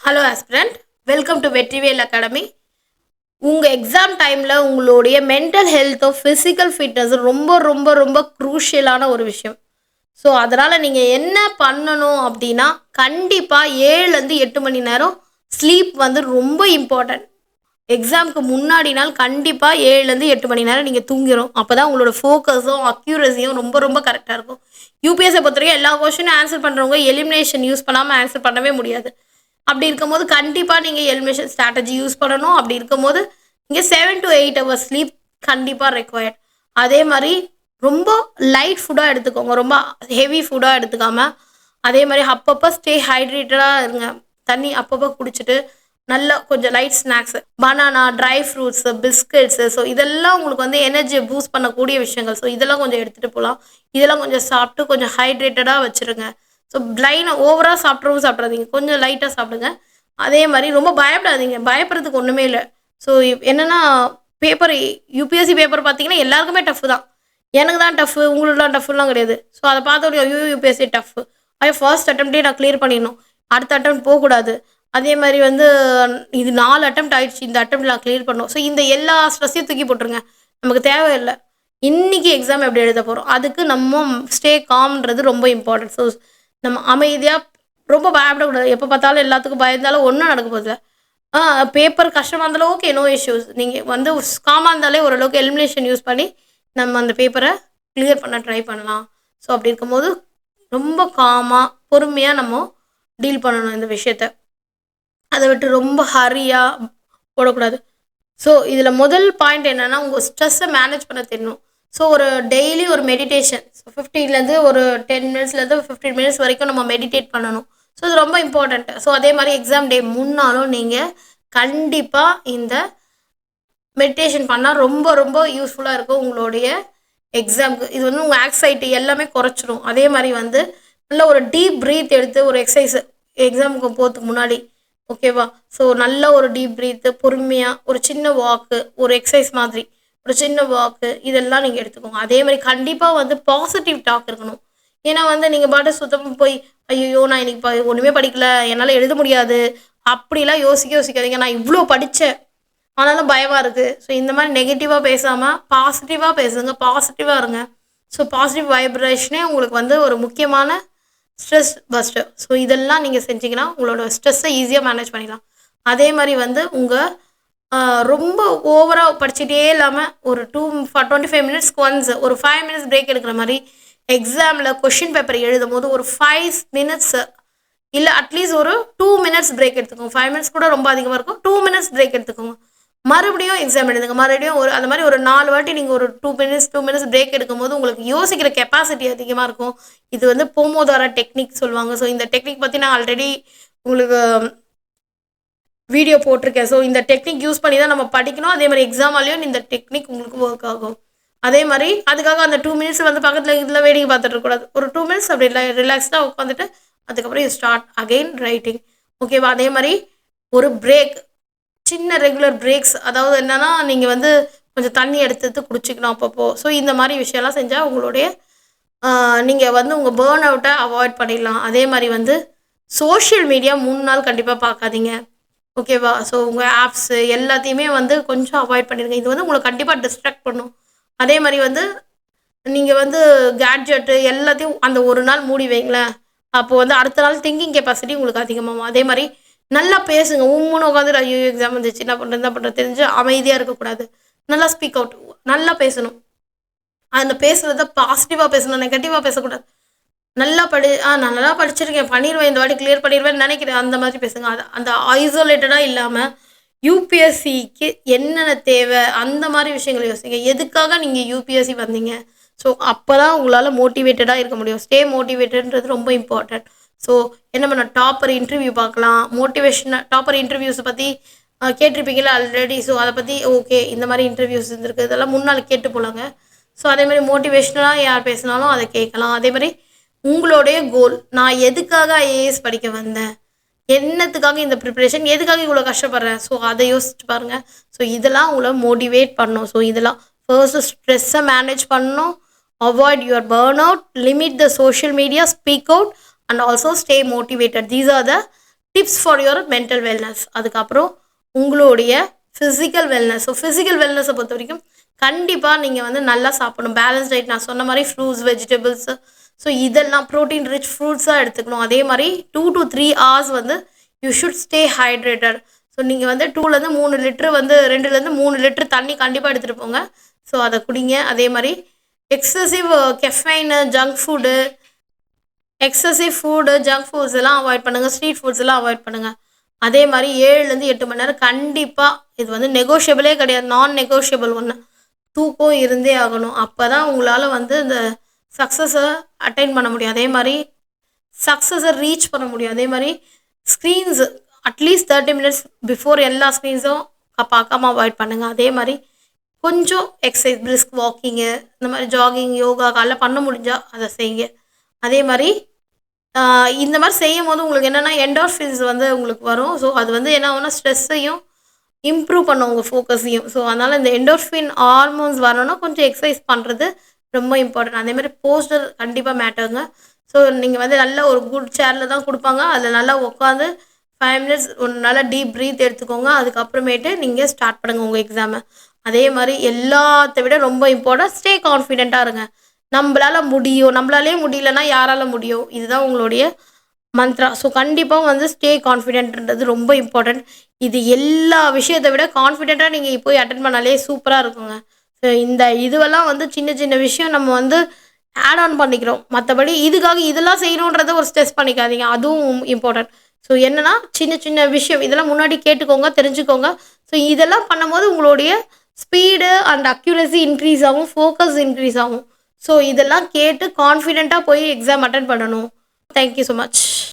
Hello aspirant, welcome to Vetrivel academy. உங்கள் exam டைமில் உங்களுடைய மென்டல் ஹெல்த்தோ ஃபிசிக்கல் ஃபிட்னஸும் ரொம்ப ரொம்ப ரொம்ப க்ரூஷியலான ஒரு விஷயம். ஸோ அதனால் நீங்கள் என்ன பண்ணணும் அப்படின்னா, கண்டிப்பாக 7 to 8 மணி நேரம் ஸ்லீப் வந்து ரொம்ப இம்பார்ட்டன்ட். எக்ஸாமுக்கு முன்னாடி நாள் கண்டிப்பாக 7 to 8 மணி நேரம் நீங்கள் தூங்கிடும். அப்போ தான் உங்களோட ஃபோக்கஸும் அக்யூரஸியும் ரொம்ப ரொம்ப கரெக்டாக இருக்கும். யூபிஎஸ்ஸை பொறுத்தவரைக்கும் எல்லா கொஸ்டினும் ஆன்சர் பண்ணுறவங்க எலிமினேஷன் யூஸ் பண்ணாமல் ஆன்சர் பண்ணவே முடியாது. அப்படி இருக்கும்போது கண்டிப்பாக நீங்கள் எலிமினேஷன் ஸ்ட்ராட்டஜி யூஸ் பண்ணணும். அப்படி இருக்கும்போது இங்கே 7 to 8 hours ஸ்லீப் கண்டிப்பாக ரெக்வயர்ட். அதே மாதிரி ரொம்ப லைட் ஃபுட்டாக எடுத்துக்கோங்க, ரொம்ப ஹெவி ஃபுட்டாக எடுத்துக்காமல். அதே மாதிரி அப்பப்போ ஸ்டே ஹைட்ரேட்டடாக இருங்க, தண்ணி அப்பப்போ குடிச்சிட்டு நல்ல கொஞ்சம் light snacks, banana, dry fruits, biscuits. So இதெல்லாம் உங்களுக்கு வந்து எனர்ஜியை பூஸ்ட் பண்ணக்கூடிய விஷயங்கள். ஸோ இதெல்லாம் கொஞ்சம் எடுத்துகிட்டு போகலாம். இதெல்லாம் கொஞ்சம் சாப்பிட்டு கொஞ்சம் ஹைட்ரேட்டடாக வச்சுருங்க. ஸோ பிளைனாக ஓவராக சாப்பிட்றாதீங்க, கொஞ்சம் லைட்டாக சாப்பிடுங்க. அதே மாதிரி ரொம்ப பயப்படாதீங்க, பயப்படுறதுக்கு ஒன்றுமே இல்லை. ஸோ என்னென்னா, பேப்பர் யூபிஎஸ்சி பேப்பர் பார்த்தீங்கன்னா எல்லாருக்குமே டஃப்பு தான். எனக்கு தான் டஃப்பு, உங்களுக்கு தான் டஃப்லாம் கிடையாது. ஸோ அதை பார்த்தோடைய யூபிஎஸ்சி டஃப்பு, அதே ஃபர்ஸ்ட் அட்டம்ப்டே நான் கிளியர் பண்ணிடணும், அடுத்த அட்டம் போகக்கூடாது. அதே மாதிரி வந்து இது 4 அட்டெம்ப்ட் ஆயிடுச்சு, இந்த அட்டெம்ப்ட் நான் கிளியர் பண்ணணும். ஸோ இந்த எல்லா ஸ்ட்ரெஸ்ஸையும் தூக்கி போட்டுருங்க, நமக்கு தேவையில்லை. இன்றைக்கி எக்ஸாம் எப்படி எழுத போகிறோம், அதுக்கு நம்ம ஸ்டே காம்ன்றது ரொம்ப இம்பார்ட்டன்ட். ஸோ நம்ம அமைதியாக, ரொம்ப பயப்படக்கூடாது. எப்போ பார்த்தாலும் எல்லாத்துக்கும் பயந்தாலும் ஒன்றும் நடக்க போதில்லை. பேப்பர் கஷ்டமாக இருந்தாலும் ஓகே, நோ இஷ்யூஸ். நீங்கள் வந்து காமாக இருந்தாலே ஓரளவுக்கு எலிமினேஷன் யூஸ் பண்ணி நம்ம அந்த பேப்பரை கிளியர் பண்ண ட்ரை பண்ணலாம். ஸோ அப்படி இருக்கும்போது ரொம்ப காமாக பொறுமையாக நம்ம டீல் பண்ணணும் இந்த விஷயத்த. அதை விட்டு ரொம்ப ஹரியாக போடக்கூடாது. ஸோ இதில் முதல் பாயிண்ட் என்னென்னா, உங்கள் ஸ்ட்ரெஸ்ஸை மேனேஜ் பண்ண தெரியணும். ஸோ ஒரு டெய்லி ஒரு மெடிடேஷன், ஸோ 15லேருந்து ஒரு 10 மினிட்ஸ்லேருந்து 15 மினிட்ஸ் வரைக்கும் நம்ம மெடிடேட் பண்ணணும். ஸோ இது ரொம்ப இம்பார்ட்டண்ட்டு. ஸோ அதே மாதிரி எக்ஸாம் டே முன்னாலும் நீங்கள் கண்டிப்பாக இந்த மெடிடேஷன் பண்ணால் ரொம்ப ரொம்ப யூஸ்ஃபுல்லாக இருக்கும் உங்களுடைய எக்ஸாமுக்கு. இது வந்து உங்கள் ஆக்சைட்டி எல்லாமே குறைச்சிடும். அதே மாதிரி வந்து நல்ல ஒரு டீப் ப்ரீத் எடுத்து ஒரு எக்ஸசைஸ் எக்ஸாமுக்கு போகிறதுக்கு முன்னாடி, ஓகேவா? ஸோ நல்ல ஒரு டீப் ப்ரீத்து, பொறுமையாக ஒரு சின்ன வாக்கு, ஒரு எக்ஸசைஸ் மாதிரி ஒரு சின்ன வாக்கு, இதெல்லாம் நீங்கள் எடுத்துக்கோங்க. அதே மாதிரி கண்டிப்பாக வந்து பாசிட்டிவ் டாக் இருக்கணும். ஏன்னா வந்து நீங்கள் பாட்டு சுத்தமாக போய் ஐயோ நான் இன்னைக்கு ஒன்றுமே படிக்கல, என்னால் எழுத முடியாது அப்படிலாம் யோசிக்காதீங்க. நான் இவ்வளோ படித்தேன் ஆனாலும் பயமாக இருக்குது. ஸோ இந்த மாதிரி நெகட்டிவாக பேசாமல் பாசிட்டிவாக பேசுங்க, பாசிட்டிவாக இருங்க. ஸோ பாசிட்டிவ் வைப்ரேஷனே உங்களுக்கு வந்து ஒரு முக்கியமான ஸ்ட்ரெஸ் பஸ்டர். ஸோ இதெல்லாம் நீங்கள் செஞ்சிங்கன்னா உங்களோட ஸ்ட்ரெஸ்ஸை ஈஸியாக மேனேஜ் பண்ணிடலாம். அதே மாதிரி வந்து உங்கள் ரொம்ப ஓவராக படிச்சுட்டே இல்லாமல் ஒரு 25 மினிட்ஸ்க்கு ஒன்ஸ் ஒரு 5 மினிட்ஸ் பிரேக் எடுக்கிற மாதிரி எக்ஸாமில் கொஷின் பேப்பர் எழுதும் போது ஒரு 5 மினிட்ஸ் இல்லை அட்லீஸ்ட் ஒரு 2 மினிட்ஸ் பிரேக் எடுத்துக்கோங்க. 5 மினிட்ஸ் கூட ரொம்ப அதிகமாக இருக்கும், 2 மினிட்ஸ் பிரேக் எடுத்துக்கோங்க. மறுபடியும் எக்ஸாம் எழுதுங்க, மறுபடியும் அந்த மாதிரி ஒரு 4 வாட்டி நீங்கள் ஒரு 2 மினிட்ஸ் பிரேக் எடுக்கும்போது உங்களுக்கு யோசிக்கிற கெப்பாசிட்டி அதிகமாக இருக்கும். இது வந்து போமோதாரா டெக்னிக் சொல்லுவாங்க. ஸோ இந்த டெக்னிக் பற்றி நான் ஆல்ரெடி உங்களுக்கு வீடியோ போட்டிருக்கேன். ஸோ இந்த டெக்னிக் யூஸ் பண்ணி தான் நம்ம படிக்கணும். அதே மாதிரி எக்ஸாமாலேயும் இந்த டெக்னிக் உங்களுக்கு ஒர்க் ஆகும். அதே மாதிரி அதுக்காக அந்த 2 மினிட்ஸ் வந்து பக்கத்தில் இதில் வேடிக்கை பார்த்துட்டு இருக்கக்கூடாது. ஒரு 2 மினிட்ஸ் அப்படி ரிலாக்ஸ்டாக உட்காந்துட்டு அதுக்கப்புறம் யூ ஸ்டார்ட் அகெயின் ரைட்டிங், ஓகேவா? அதே மாதிரி ஒரு பிரேக், சின்ன ரெகுலர் பிரேக்ஸ், அதாவது என்னென்னா நீங்கள் வந்து கொஞ்சம் தண்ணி எடுத்து குடிச்சிக்கணும் அப்பப்போ. ஸோ இந்த மாதிரி விஷயம்லாம் செஞ்சால் உங்களுடைய நீங்கள் வந்து உங்கள் பேர்ன் அவுட்டை அவாய்ட் பண்ணிடலாம். அதே மாதிரி வந்து சோஷியல் மீடியா 3 நாள் கண்டிப்பாக பார்க்காதீங்க, ஓகேவா? ஸோ உங்கள் ஆப்ஸு எல்லாத்தையுமே வந்து கொஞ்சம் அவாய்ட் பண்ணிடுங்க. இது வந்து உங்களை கண்டிப்பாக டிஸ்ட்ராக்ட் பண்ணும். அதே மாதிரி வந்து நீங்கள் வந்து கேட்ஜெட்டு எல்லாத்தையும் அந்த ஒரு நாள் மூடி வைங்களேன், அப்போது வந்து அடுத்த நாள் திங்கிங் கெப்பாசிட்டி உங்களுக்கு அதிகமாகும். அதே மாதிரி நல்லா பேசுங்க. உம்முன்னு உட்காந்துட்டு ஐயோ எக்ஸாம் வந்துச்சு என்ன பண்ணுறது தெரிஞ்சு அமைதியாக இருக்கக்கூடாது. நல்லா ஸ்பீக் அவுட், நல்லா பேசணும். அந்த பேசுகிறத பாசிட்டிவாக பேசணும், நெகட்டிவாக பேசக்கூடாது. நல்லா நான் நல்லா படிச்சிருக்கேன், பண்ணிடுவேன், இந்த வாட்டி கிளியர் பண்ணிடுவேன்னு நினைக்கிறேன், அந்த மாதிரி பேசுங்க. அந்த ஐசோலேட்டடாக இல்லாமல் யூபிஎஸ்சிக்கு என்னென்ன தேவை அந்த மாதிரி விஷயங்கள் யோசிங்க. எதுக்காக நீங்கள் யூபிஎஸ்சி வந்தீங்க? ஸோ அப்போ தான் உங்களால் மோட்டிவேட்டடாக இருக்க முடியும். ஸ்டே மோட்டிவேட்டட்ன்றது ரொம்ப இம்பார்ட்டன்ட். ஸோ என்ன பண்ண டாப்பர் இன்டர்வியூ பார்க்கலாம், மோட்டிவேஷன் டாப்பர் இன்டர்வியூஸை பற்றி கேட்டிருப்பீங்களா ஆல்ரெடி. ஸோ அதை பற்றி ஓகே இந்த மாதிரி இன்டர்வியூஸ் இருந்திருக்கு, இதெல்லாம் முன்னால் கேட்டு போகலாங்க. ஸோ அதேமாதிரி மோட்டிவேஷ்னலாக யார் பேசினாலும் அதை கேட்கலாம். அதே மாதிரி உங்களுடைய கோல், நான் எதுக்காக ஐஏஎஸ் படிக்க வந்தேன், என்னத்துக்காக இந்த ப்ரிப்ரேஷன், எதுக்காக இவ்வளோ கஷ்டப்படுறேன், ஸோ அதை யோசிச்சு பாருங்கள். ஸோ இதெல்லாம் உங்களை மோட்டிவேட் பண்ணணும். ஸோ இதெல்லாம் ஃபர்ஸ்ட்டு ஸ்ட்ரெஸ்ஸை மேனேஜ் பண்ணணும், avoid your burn out, limit the social media, speak out and also stay motivated. These are the tips for your mental wellness. அதுக்கப்புறம் உங்களுடைய ஃபிசிக்கல் வெல்னஸ். ஸோ ஃபிசிக்கல் வெல்னஸை பொறுத்த வரைக்கும் கண்டிப்பாக நீங்கள் வந்து நல்லா சாப்பிடணும். பேலன்ஸ் டயட் நான் சொன்ன மாதிரி ஃப்ரூட்ஸ், வெஜிடபிள்ஸு, ஸோ இதெல்லாம் ப்ரோட்டீன் ரிச் ஃப்ரூட்ஸாக எடுத்துக்கணும். அதே மாதிரி 2 to 3 hours வந்து you should stay hydrated. So நீங்கள் வந்து 2லேருந்து 3 லிட்டரு வந்து 2லேருந்து 3 லிட்டரு தண்ணி கண்டிப்பாக எடுத்துகிட்டு போங்க. ஸோ அதை குடிங்க. அதே மாதிரி excessive caffeine, junk food, excessive food, junk foods எல்லாம் அவாய்ட் பண்ணுங்கள். ஸ்ட்ரீட் ஃபுட்ஸ் எல்லாம் அவாய்ட் பண்ணுங்கள். அதே மாதிரி 7லேருந்து 8 மணி நேரம் கண்டிப்பாக, இது வந்து நெகோஷியபிளே கிடையாது, நான் நெகோஷியபிள் ஒன்று, தூக்கம் இருந்தே ஆகணும். அப்போ தான் உங்களால் வந்து இந்த சக்ஸஸை அட்டைன் பண்ண முடியும். அதே மாதிரி சக்ஸஸை ரீச் பண்ண முடியும். அதே மாதிரி ஸ்க்ரீன்ஸு அட்லீஸ்ட் 30 minutes பிஃபோர் எல்லா ஸ்க்ரீன்ஸும் பார்க்காம அவாய்ட் பண்ணுங்கள். அதே மாதிரி கொஞ்சம் எக்ஸசைஸ், பிரிஸ்க் வாக்கிங்கு, இந்த மாதிரி ஜாகிங், யோகா காலைல பண்ண முடிஞ்சால் அதை செய்யுங்க. அதே மாதிரி இந்த மாதிரி செய்யும் போது உங்களுக்கு என்னென்னா என்டார்ஃபின்ஸ் வந்து உங்களுக்கு வரும். ஸோ அது வந்து என்ன ஆகும்னா ஸ்ட்ரெஸ்ஸையும் இம்ப்ரூவ் பண்ணும், உங்கள் ஃபோக்கஸையும். ஸோ அதனால் இந்த என்டோர்ஃபின் ஹார்மோன்ஸ் வரணும்னா கொஞ்சம் எக்ஸசைஸ் பண்ணுறது ரொம்ப இம்பார்ட்டன்ட். அதே மாதிரி போஸ்டர் கண்டிப்பாக மேட்டருங்க. ஸோ நீங்கள் வந்து நல்ல ஒரு குட் சேரில் தான் கொடுப்பாங்க, அதில் நல்லா உட்காந்து 5 minutes ஒரு நல்லா டீப் ப்ரீத் எடுத்துக்கோங்க. அதுக்கப்புறமேட்டு நீங்கள் ஸ்டார்ட் பண்ணுங்கள் உங்கள் எக்ஸாமை. அதே மாதிரி எல்லாத்தை விட ரொம்ப இம்பார்ட்டன்ட், ஸ்டே கான்ஃபிடென்ட்டாக இருங்க. நம்மளால் முடியும், நம்மளாலே முடியலன்னா யாரால் முடியும், இதுதான் உங்களுடைய மந்த்ரா. ஸோ கண்டிப்பாக வந்து ஸ்டே கான்ஃபிடென்ட்ன்றது ரொம்ப இம்பார்ட்டன்ட். இது எல்லா விஷயத்தை விட கான்ஃபிடென்ட்டாக நீங்கள் போய் அட்டன் பண்ணாலே சூப்பராக இருக்குங்க. ஸோ இந்த இதுவெல்லாம் வந்து சின்ன சின்ன விஷயம் நம்ம வந்து ஆட் ஆன் பண்ணிக்கிறோம். மற்றபடி இதுக்காக இதெல்லாம் செய்யணுன்றதை ஒரு ஸ்ட்ரெஸ் பண்ணிக்காதீங்க, அதுவும் இம்பார்ட்டன்ட். ஸோ என்னென்னா சின்ன சின்ன விஷயம் இதெல்லாம் முன்னாடி கேட்டுக்கோங்க, தெரிஞ்சுக்கோங்க. ஸோ இதெல்லாம் பண்ணும்போது உங்களுடைய ஸ்பீடு அண்ட் அக்யூரசி இன்க்ரீஸ் ஆகும், ஃபோக்கஸ் இன்க்ரீஸ் ஆகும். ஸோ இதெல்லாம் கேட்டு கான்ஃபிடென்ட்டாக போய் எக்ஸாம் அட்டன் பண்ணணும். Thank you so much.